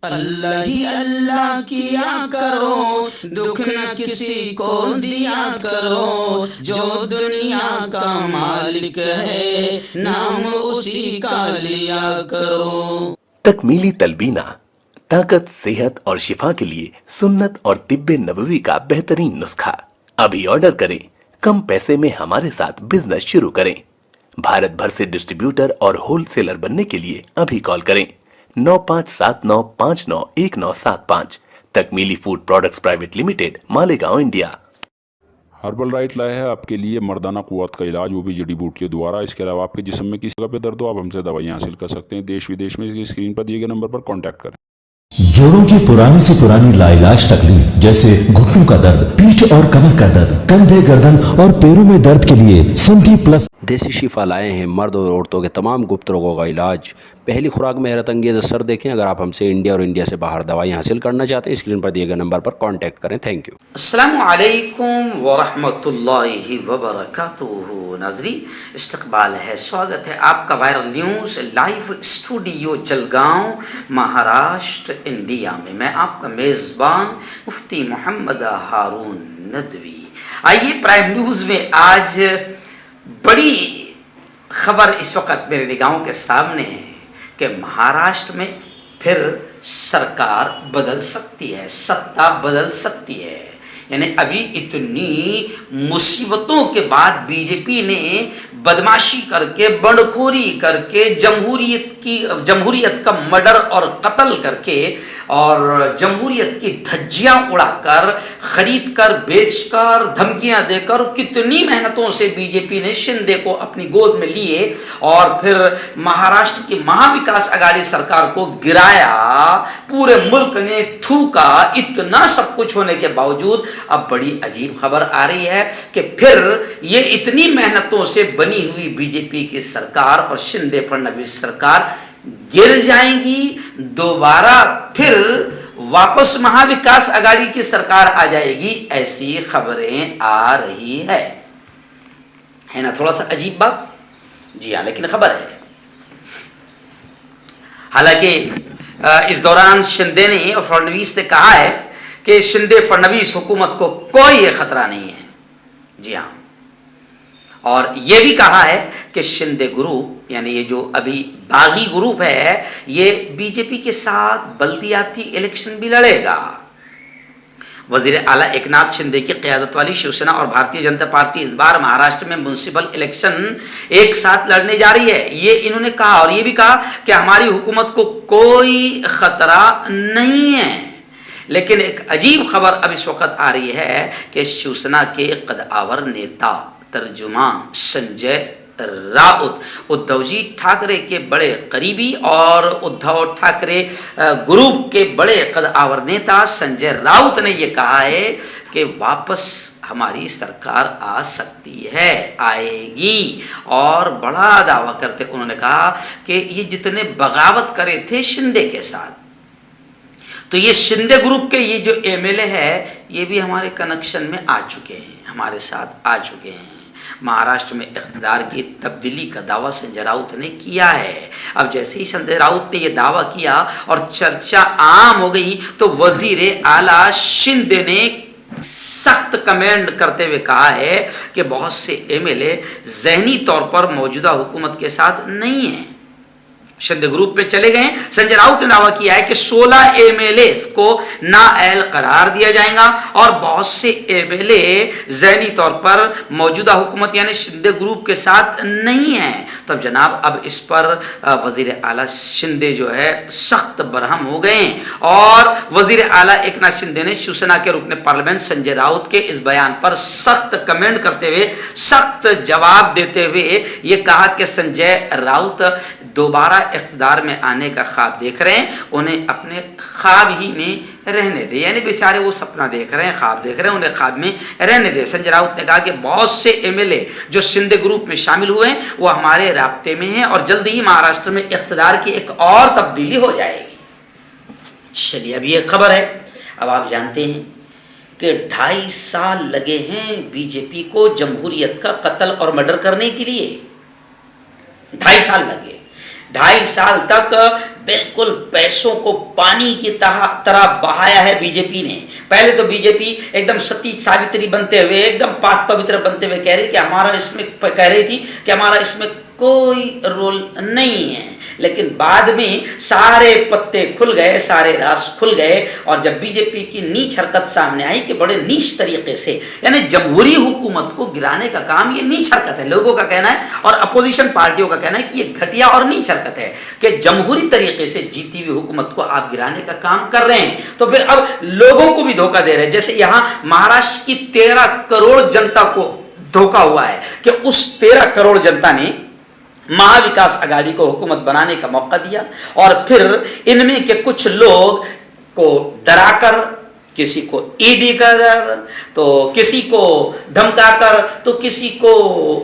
अल्लाह ही अल्लाह किया करो, दुख न किसी को दिया करो, जो दुनिया का मालिक है नाम उसी का लिया करो। तकमीली तलबीना ताकत, सेहत और शिफा के लिए सुन्नत और तिब्बे नबवी का बेहतरीन नुस्खा। अभी ऑर्डर करें, कम पैसे में हमारे साथ बिजनेस शुरू करें। भारत भर से डिस्ट्रीब्यूटर और होलसेलर बनने के लिए अभी कॉल करें 9579591975। Takmili food products private limited, Malegaon, India. Herbal right लाया है आपके लिए मर्दाना कुव्वत का इलाज, वो भी जड़ी बूटियों द्वारा। इसके अलावा आपके जिस्म में किसी जगह पे दर्द हो, आप हमसे दवाइयाँ हासिल कर सकते हैं। देश विदेश में इसकी स्क्रीन पर दिए गए नंबर पर कॉन्टैक्ट करें। जोड़ों की पुरानी से पुरानी लाइलाज तकलीफ जैसे घुटनों का दर्द, पीठ और कमर का दर्द, कंधे, गर्दन और पैरों में दर्द के लिए संधि प्लस देसी शिफा लाए हैं मर्द और औरतों के तमाम गुप्त रोगों का इलाज। पहली खुराक में हैरत अंगेज़ असर देखें। अगर आप हमसे इंडिया और इंडिया से बाहर दवाई हासिल करना चाहते हैं, स्क्रीन पर दिए गए नंबर पर कांटेक्ट करें। Thank you. अस्सलामु अलैकुम वरहमतुल्लाहि वबरकातुहू। नाज़रीन, इस्तकबाल है, स्वागत है आपका viral news live studio Jalgaon, Maharashtra, India में। मैं आपका मेज़बान मुफ्ती मोहम्मद हारून नदवी। आइए प्राइम न्यूज़ में आज बड़ी खबर इस वक्त मेरे निगाहों के सामने है कि महाराष्ट्र में फिर सरकार बदल सकती है, सत्ता बदल सकती है। यानी अभी इतनी मुसीबतों के बाद बीजेपी ने बदमाशी करके, बंडखोरी करके, जमहूरियत का मर्डर और कत्ल करके और जमहूरियत की धज्जियां उड़ाकर, खरीद कर, बेचकर, धमकियां देकर, कितनी मेहनतों से बीजेपी ने शिंदे को अपनी गोद में लिए और फिर महाराष्ट्र की महाविकास आघाड़ी सरकार को गिराया। पूरे मुल्क ने थूका। इतना सब कुछ होने के बावजूद अब बड़ी अजीब खबर आ रही है कि फिर ये इतनी मेहनतों से बनी हुई बीजेपी की सरकार और शिंदे फडणवीस सरकार गिर जाएंगी। दोबारा फिर वापस महाविकास आघाड़ी की सरकार आ जाएगी, ऐसी खबरें आ रही है ना? थोड़ा सा अजीब बात, जी हाँ, लेकिन खबर है। हालांकि इस दौरान शिंदे ने और फडणवीस ने कहा है कि शिंदे फडणवीस हुकूमत को कोई खतरा नहीं है। जी हाँ, और यह भी कहा है कि शिंदे ग्रुप, यानी ये जो अभी बागी ग्रुप है, ये बीजेपी के साथ बल्दियाती इलेक्शन भी लड़ेगा। वजीर आला एकनाथ शिंदे की क़यादत वाली शिवसेना और भारतीय जनता पार्टी इस बार महाराष्ट्र में म्युनिसिपल इलेक्शन एक साथ लड़ने जा रही है, ये इन्होंने कहा। और ये भी कहा कि हमारी हुकूमत को कोई खतरा नहीं है। लेकिन एक अजीब खबर अब इस वक्त आ रही है कि शिवसेना के कद्दावर नेता, तर्जुमान संजय राउत, उद्धव जी ठाकरे के बड़े करीबी और उद्धव ठाकरे ग्रुप के बड़े कद्दावर नेता संजय राउत ने यह कहा है कि वापस हमारी सरकार आ सकती है, आएगी। और बड़ा दावा करते उन्होंने कहा कि ये जितने बगावत करे थे शिंदे के साथ, तो ये शिंदे ग्रुप के ये जो एमएलए है, ये भी हमारे कनेक्शन में आ चुके हैं, हमारे साथ आ चुके हैं। महाराष्ट्र में इक़्तिदार की तब्दीली का दावा संजय राउत ने किया है। अब जैसे ही संजय राउत ने यह दावा किया और चर्चा आम हो गई, तो वजीर आला शिंदे ने सख्त कमेंट करते हुए कहा है कि बहुत से एमएलए ज़हनी तौर पर मौजूदा हुकूमत के साथ नहीं हैं, शिंदे ग्रुप पे चले गए। संजय राउत ने दावा किया है कि 16 एमएलए को नाअहल करार दिया जाएगा और बहुत से एमएलए ज़हनी तौर पर मौजूदा हुकूमत यानी शिंदे ग्रुप के साथ नहीं है। तब जनाब अब इस पर वजीर आला शिंदे जो है सख्त बरहम हो गए और वजीर आला एकनाथ शिंदे ने शिवसेना के रुकने पार्लियामेंट संजय राउत के इस बयान पर सख्त कमेंट करते हुए, सख्त जवाब देते हुए ये कहा कि संजय राउत दोबारा इक़्तिदार में आने का ख्वाब देख रहे हैं, उन्हें अपने ख्वाब ही में रहने दे। यानी बेचारे वो सपना देख रहे हैं, ख्वाब देख रहे हैं, उन्हें ख्वाब में रहने दे। संजय राउत ने कहा कि बहुत से एमएलए जो शिंदे ग्रुप में शामिल हुए हैं वो हमारे राब्ते में हैं और जल्द ही महाराष्ट्र में इक़्तिदार की एक और तब्दीली हो जाएगी। चलिए, अब ये खबर है। अब आप जानते हैं कि 2.5 साल लगे हैं बीजेपी को जमहूरियत का कत्ल और मर्डर करने के लिए। 2.5 साल लगे। 2.5 साल तक बिल्कुल पैसों को पानी की तरह बहाया है बीजेपी ने। पहले तो बीजेपी एकदम सती सावित्री बनते हुए, एकदम पाक पवित्र बनते हुए कह रही थी कि हमारा इसमें कोई रोल नहीं है, लेकिन बाद में सारे पत्ते खुल गए, सारे राज खुल गए, और जब बीजेपी की नीच हरकत सामने आई कि बड़े नीच तरीके से, यानी जमहूरी हुकूमत को गिराने का काम, ये नीच हरकत है, लोगों का कहना है और अपोजिशन पार्टियों का कहना है कि ये घटिया और नीच हरकत है कि जमहूरी तरीके से जीती हुई हुकूमत को आप गिराने का काम कर रहे हैं, तो फिर अब लोगों को भी धोखा दे रहे हैं। जैसे यहां महाराष्ट्र की 13 करोड़ जनता को धोखा हुआ है कि उस 13 करोड़ जनता ने महाविकास आघाड़ी को हुकूमत बनाने का मौका दिया, और फिर इनमें के कुछ लोग को डराकर, किसी को ईडी का डर, तो किसी को धमकाकर, तो किसी को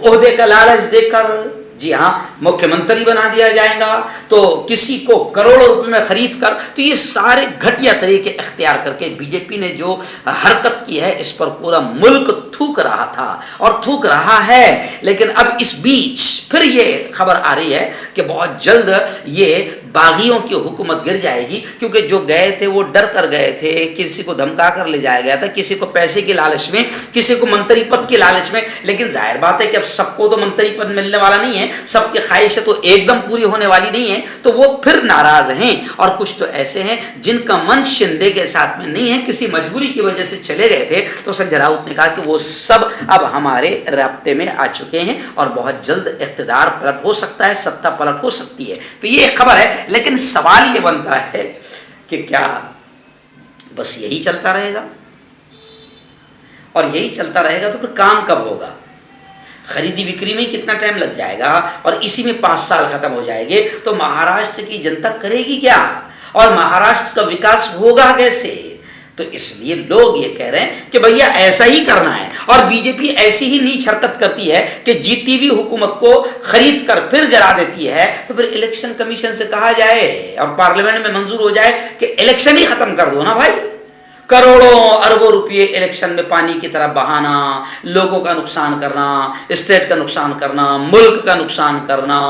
ओहदे का लालच देकर, जी हाँ मुख्यमंत्री बना दिया जाएगा, तो किसी को करोड़ों रुपए में खरीद कर, तो ये सारे घटिया तरीके इख्तियार करके बीजेपी ने जो हरकत की है, इस पर पूरा मुल्क थूक रहा था और थूक रहा है। लेकिन अब इस बीच फिर ये खबर आ रही है कि बहुत जल्द ये बागियों की हुकूमत गिर जाएगी, क्योंकि जो गए थे वो डर कर गए थे, किसी को धमका कर ले जाया गया था, किसी को पैसे की लालच में, किसी को मंत्री पद की लालच में। लेकिन जाहिर बात है कि अब सबको तो मंत्री पद मिलने वाला नहीं है, सबकी ख्वाहिशें तो एकदम पूरी होने वाली नहीं है, तो वो फिर नाराज हैं। और कुछ तो ऐसे हैं जिनका मन शिंदे के साथ में नहीं है, किसी मजबूरी की वजह से चले गए थे, तो संजय राउत ने कहा कि वो सब अब हमारे राब्ते में आ चुके हैं और बहुत जल्द इख्तिदार पलट हो सकता है, सत्ता पलट हो सकती है। तो ये एक खबर है, लेकिन सवाल ये बनता है कि क्या बस यही चलता रहेगा? और यही चलता रहेगा तो फिर काम कब होगा? खरीदी बिक्री में कितना टाइम लग जाएगा, और इसी में 5 साल खत्म हो जाएंगे, तो महाराष्ट्र की जनता करेगी क्या, और महाराष्ट्र का विकास होगा कैसे? तो इसलिए लोग ये कह रहे हैं कि भैया ऐसा ही करना है, और बीजेपी ऐसी ही नीच हरकत करती है कि जीती हुई हुकूमत को खरीद कर फिर गिरा देती है, तो फिर इलेक्शन कमीशन से कहा जाए और पार्लियामेंट में मंजूर हो जाए कि इलेक्शन ही खत्म कर दो ना भाई। करोड़ों अरबों रुपये इलेक्शन में पानी की तरह बहाना, लोगों का नुकसान करना, स्टेट का नुकसान करना, मुल्क का नुकसान करना,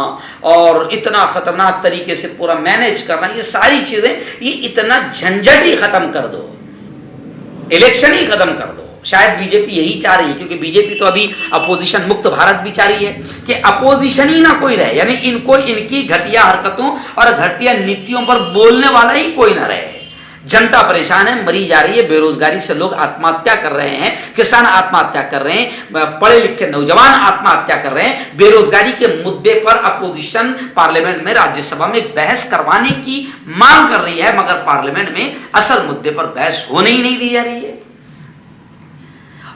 और इतना खतरनाक तरीके से पूरा मैनेज करना, ये सारी चीजें, ये इतना झंझट ही खत्म कर दो, इलेक्शन ही खत्म कर दो। शायद बीजेपी यही चाह रही है, क्योंकि बीजेपी तो अभी अपोजिशन मुक्त भारत भी चाह रही है कि अपोजिशन ही ना कोई रहे, यानी इनको इनकी घटिया हरकतों और घटिया नीतियों पर बोलने वाला ही कोई ना रहे। जनता परेशान है, मरी जा रही है, बेरोजगारी से लोग आत्महत्या कर रहे हैं, किसान आत्महत्या कर रहे हैं, पढ़े लिखे नौजवान आत्महत्या कर रहे हैं। बेरोजगारी के मुद्दे पर अपोजिशन पार्लियामेंट में, राज्यसभा में बहस करवाने की मांग कर रही है, मगर पार्लियामेंट में असल मुद्दे पर बहस होने ही नहीं दी जा रही है।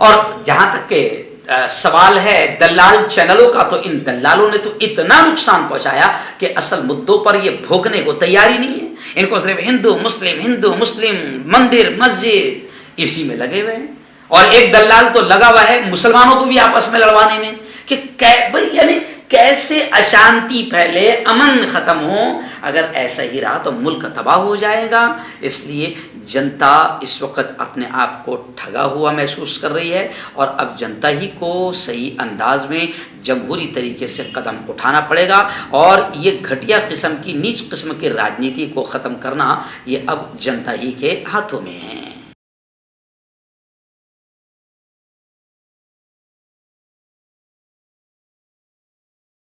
और जहां तक के सवाल है दलाल चैनलों का, तो इन दलालों ने तो इतना नुकसान पहुंचाया कि असल मुद्दों पर ये भोगने को तैयार ही नहीं है। इनको सिर्फ हिंदू मुस्लिम, मंदिर मस्जिद इसी में लगे हुए हैं, और एक दलाल तो लगा हुआ है मुसलमानों को भी आपस में लड़वाने में कि यानी कैसे अशांति फैले, अमन खत्म हो। अगर ऐसा ही रहा तो मुल्क तबाह हो जाएगा। इसलिए जनता इस वक्त अपने आप को ठगा हुआ महसूस कर रही है, और अब जनता ही को सही अंदाज में जमहूरी तरीके से कदम उठाना पड़ेगा, और ये घटिया किस्म की, नीच किस्म की राजनीति को ख़त्म करना ये अब जनता ही के हाथों में है।